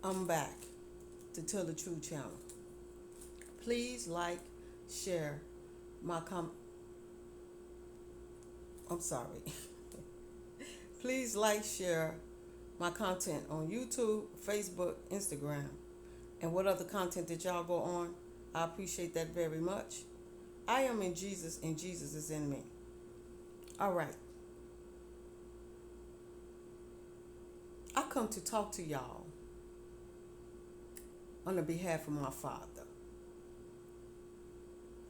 I'm back to Tell the Truth channel. Please like, share my I'm sorry. Please like, share my content on YouTube, Facebook, Instagram, and what other content that y'all go on. I appreciate that very much. I am in Jesus and Jesus is in me. All right. I come to talk to y'all on the behalf of my Father.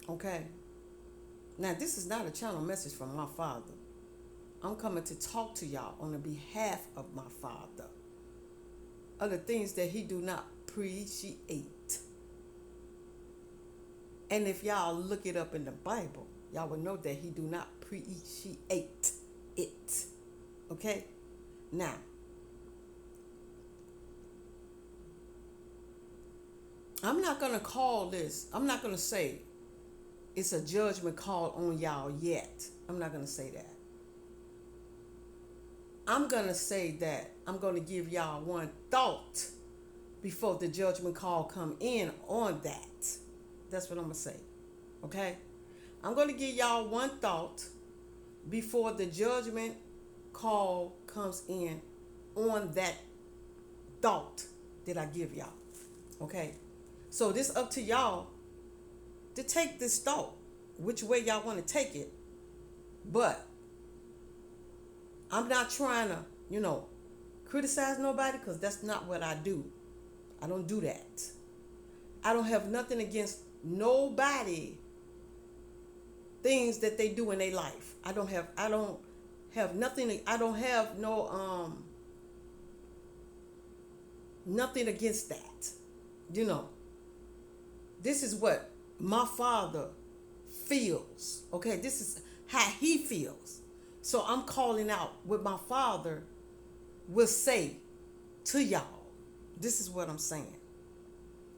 Okay? Now, this is not a channel message from my Father. I'm coming to talk to y'all on the behalf of my Father. Of the things that he do not appreciate. And if y'all look it up in the Bible, y'all will know that he do not appreciate it. Okay? Now, I'm not going to say it's a judgment call on y'all yet. I'm not going to say that. I'm going to say that I'm going to give y'all one thought before the judgment call come in on that. That's what I'm going to say. Okay? I'm going to give y'all one thought before the judgment call comes in on that thought that I give y'all. Okay? So this up to y'all to take this thought, which way y'all want to take it. But I'm not trying to, criticize nobody, because that's not what I do. I don't do that. I don't have nothing against nobody, things that they do in their life. I don't have nothing, I don't have nothing against that. This is what my Father feels. Okay, this is how he feels. So I'm calling out what my Father will say to y'all. This is what I'm saying.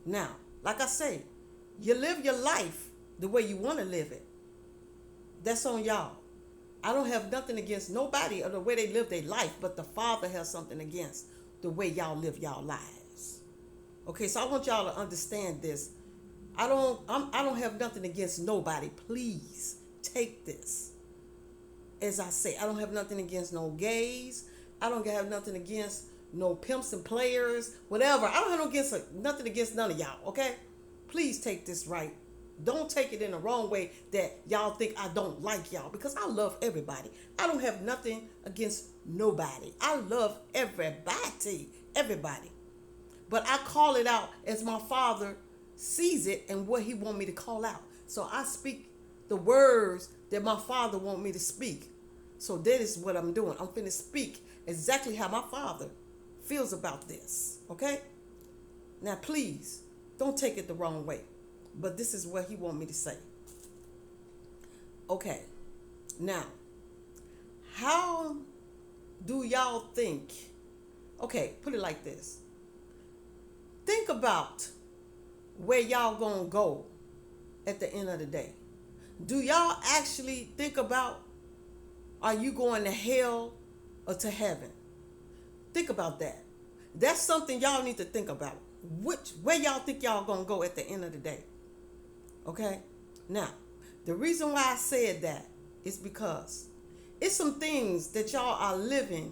Now, like I say, you live your life the way you want to live it. That's on y'all. I don't have nothing against nobody or the way they live their life, but the Father has something against the way y'all live y'all lives. Okay, so I want y'all to understand this. I don't have nothing against nobody. Please take this. As I say, I don't have nothing against no gays. I don't have nothing against no pimps and players, whatever. I don't have nothing against none of y'all, okay? Please take this right. Don't take it in the wrong way that y'all think I don't like y'all, because I love everybody. I don't have nothing against nobody. I love everybody. But I call it out as my Father sees it and what he want me to call out. So I speak the words that my Father want me to speak. So that is what I'm doing. I'm finna speak exactly how my Father feels about this. Okay? Now please, don't take it the wrong way. But this is what he want me to say. Okay. Now, how do y'all think? Okay, put it like this. Think about where y'all gonna go at the end of the day. Do y'all actually think about, are you going to hell or to heaven? Think about that. That's something y'all need to think about. Where y'all think y'all gonna go at the end of the day? Okay? Now, the reason why I said that is because it's some things that y'all are living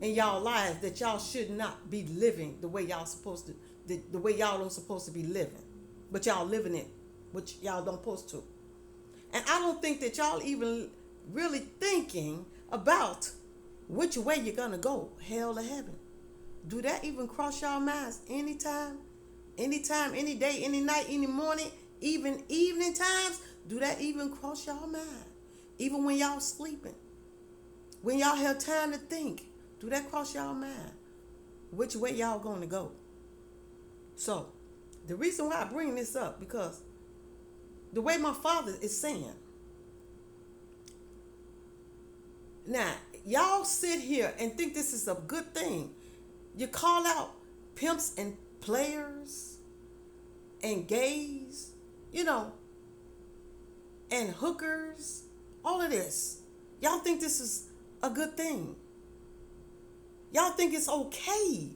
in y'all lives that y'all should not be living the way y'all supposed to, the way y'all don't supposed to be living. But y'all living it, which y'all don't supposed to. And I don't think that y'all even really thinking about which way you're gonna go, hell or heaven. Do that even cross y'all minds anytime, any day, any night, any morning, even evening times? Do that even cross y'all mind? Even when y'all sleeping, when y'all have time to think, do that cross y'all mind? Which way y'all gonna go? So, the reason why I bring this up, because the way my Father is saying, now, y'all sit here and think this is a good thing. You call out pimps and players and gays, and hookers, all of this. Y'all think this is a good thing. Y'all think it's okay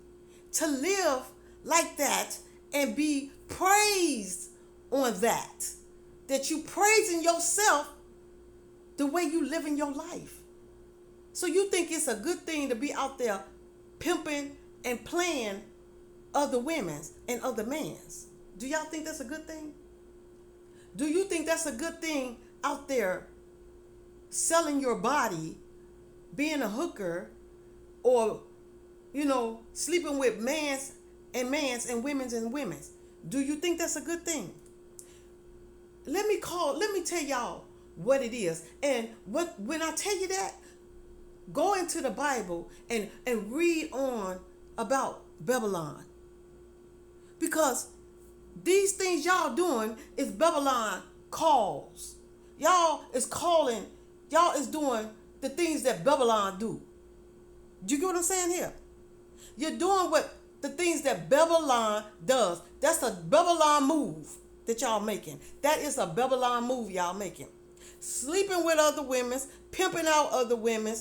to live like that and be praised on that. That you praising yourself the way you live in your life. So you think it's a good thing to be out there pimping and playing other women's and other men's. Do y'all think that's a good thing? Do you think that's a good thing out there selling your body, being a hooker, or, sleeping with mans and women's? Do you think that's a good thing? Let me tell y'all what it is. And when I tell you that, go into the Bible and read on about Babylon. Because these things y'all doing is Babylon calls. Y'all is doing the things that Babylon do. Do you get what I'm saying here? You're doing what the things that Babylon does. That's a Babylon move that y'all making. That is a Babylon move y'all making. Sleeping with other women, pimping out other women,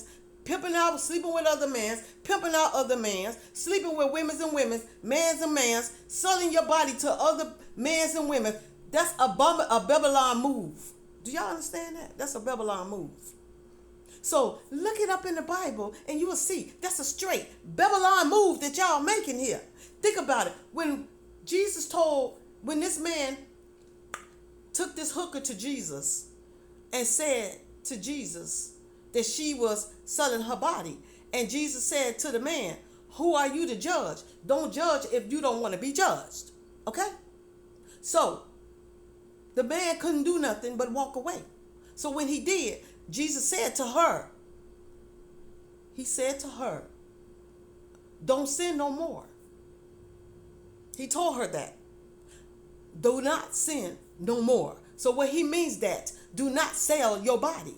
sleeping with other men, pimping out other men, sleeping with women's and mans, selling your body to other mans and women. That's a Babylon move. Do y'all understand that? That's a Babylon move. So look it up in the Bible and you will see that's a straight Babylon move that y'all making here. Think about it. When this man took this hooker to Jesus and said to Jesus that she was selling her body. And Jesus said to the man, who are you to judge? Don't judge if you don't want to be judged. Okay? So the man couldn't do nothing but walk away. So when he did, Jesus said to her, don't sin no more. He told her that. Do not sin no more. So what he means that, do not sell your body.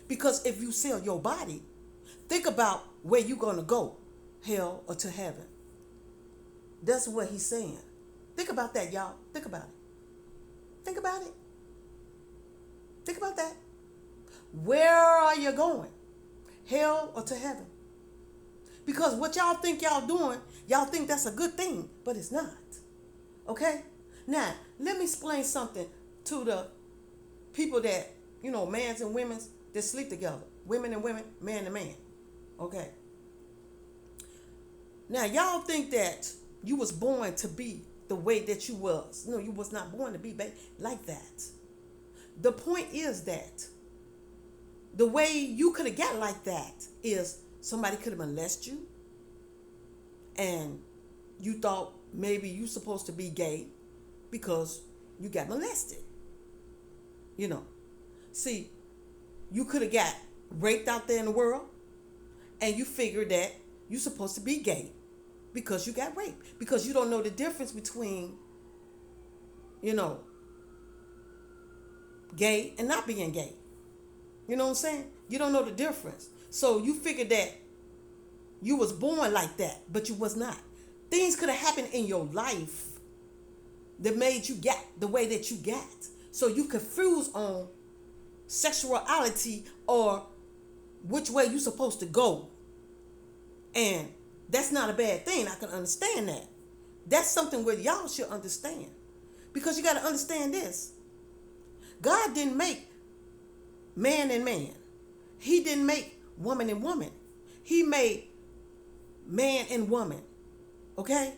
Because if you sell your body, think about where you're going to go, hell or to heaven. That's what he's saying. Think about that, y'all. Think about it. Think about it. Think about that. Where are you going? Hell or to heaven? Because what y'all think y'all doing, y'all think that's a good thing, but it's not. Okay? Now, let me explain something to the people that, mans and women's that sleep together. Women and women, man and man. Okay? Now, y'all think that you was born to be the way that you was. No, you was not born to be like that. The point is that the way you could have got like that is somebody could have molested you and you thought maybe you supposed to be gay because you got molested. See, you could have got raped out there in the world and you figured that you supposed to be gay because you got raped. Because you don't know the difference between, gay and not being gay. You know what I'm saying? You don't know the difference. So you figured that you was born like that, but you was not. Things could have happened in your life that made you get the way that you got. So you confused on sexuality or which way you supposed to go. And that's not a bad thing. I can understand that. That's something where y'all should understand. Because you got to understand this. God didn't make man and man. He didn't make woman and woman. He made man and woman. Okay?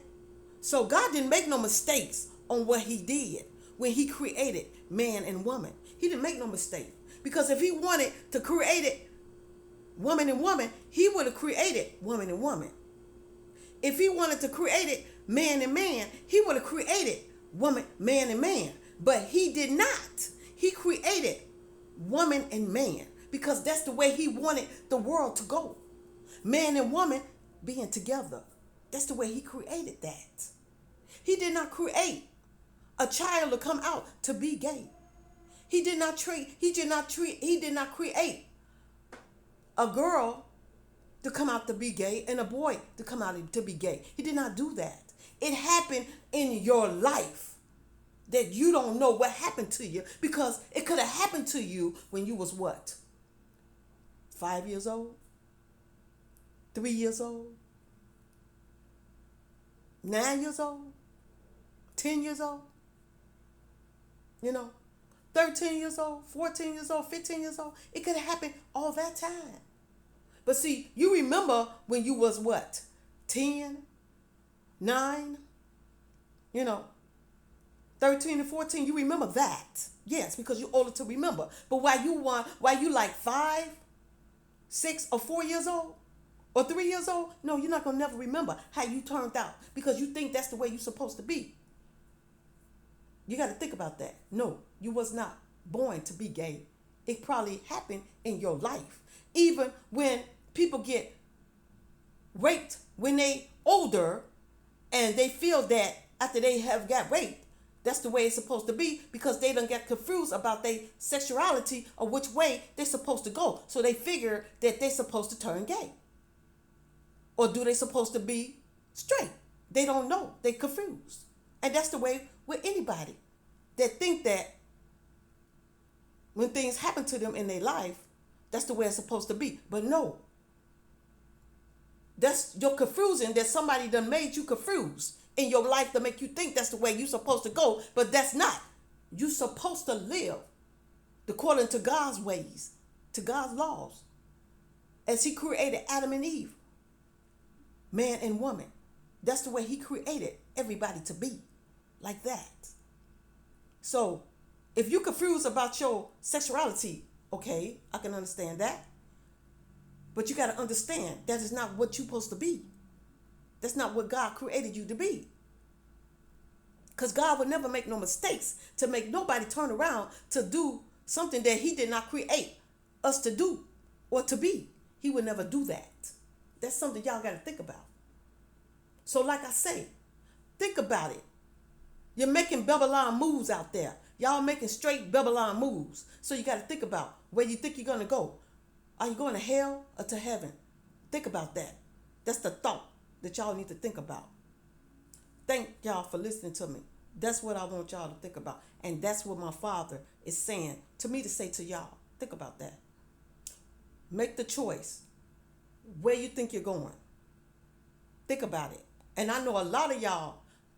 So God didn't make no mistakes on what he did when he created man and woman. He didn't make no mistake. Because if he wanted to create it woman and woman, he would have created woman and woman. If he wanted to create it man and man, he would have created man and man. But he did not. He created woman and man because that's the way he wanted the world to go. Man and woman being together. That's the way he created that. He did not create a child to come out to be gay. He did not create a girl to come out to be gay and a boy to come out to be gay. He did not do that. It happened in your life that you don't know what happened to you because it could have happened to you when you was what? 5 years old? 3 years old? 9 years old, 10 years old, you know, 13 years old, 14 years old, 15 years old. It could have happened all that time. But see, you remember when you was what? 10, 9, you know, 13 and 14, you remember that. Yes, because you're older to remember. But while you like 5, 6, or 4 years old, or 3 years old, no, you're not going to never remember how you turned out because you think that's the way you're supposed to be. You got to think about that. No, you was not born to be gay. It probably happened in your life. Even when people get raped when they older and they feel that after they have got raped, that's the way it's supposed to be because they don't get confused about their sexuality or which way they're supposed to go. So they figure that they're supposed to turn gay. Or do they supposed to be straight? They don't know. They confused. And that's the way with anybody that think that when things happen to them in their life, that's the way it's supposed to be. But no. That's your confusing that somebody done made you confused in your life to make you think that's the way you're supposed to go. But that's not. You're supposed to live according to God's ways, to God's laws. As he created Adam and Eve, man and woman. That's the way he created everybody to be. Like that. So, if you're confused about your sexuality, okay, I can understand that. But you got to understand that is not what you're supposed to be. That's not what God created you to be. Because God would never make no mistakes to make nobody turn around to do something that he did not create us to do or to be. He would never do that. That's something y'all got to think about. So like I say, think about it. You're making Babylon moves out there. Y'all making straight Babylon moves. So you got to think about where you think you're going to go. Are you going to hell or to heaven? Think about that. That's the thought that y'all need to think about. Thank y'all for listening to me. That's what I want y'all to think about. And that's what my Father is saying to me to say to y'all. Think about that. Make the choice where you think you're going. Think about it. And I know a lot of y'all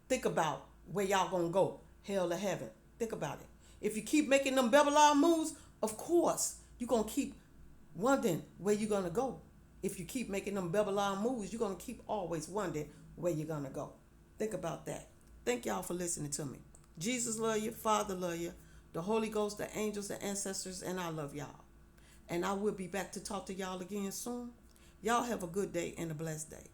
think about where y'all going to go. Hell or heaven. Think about it. If you keep making them Babylon moves, of course, you're going to keep wondering where you're going to go. If you keep making them Babylon moves, you're going to keep always wondering where you're going to go. Think about that. Thank y'all for listening to me. Jesus love you. Father love you. The Holy Ghost, the angels, the ancestors, and I love y'all. And I will be back to talk to y'all again soon. Y'all have a good day and a blessed day.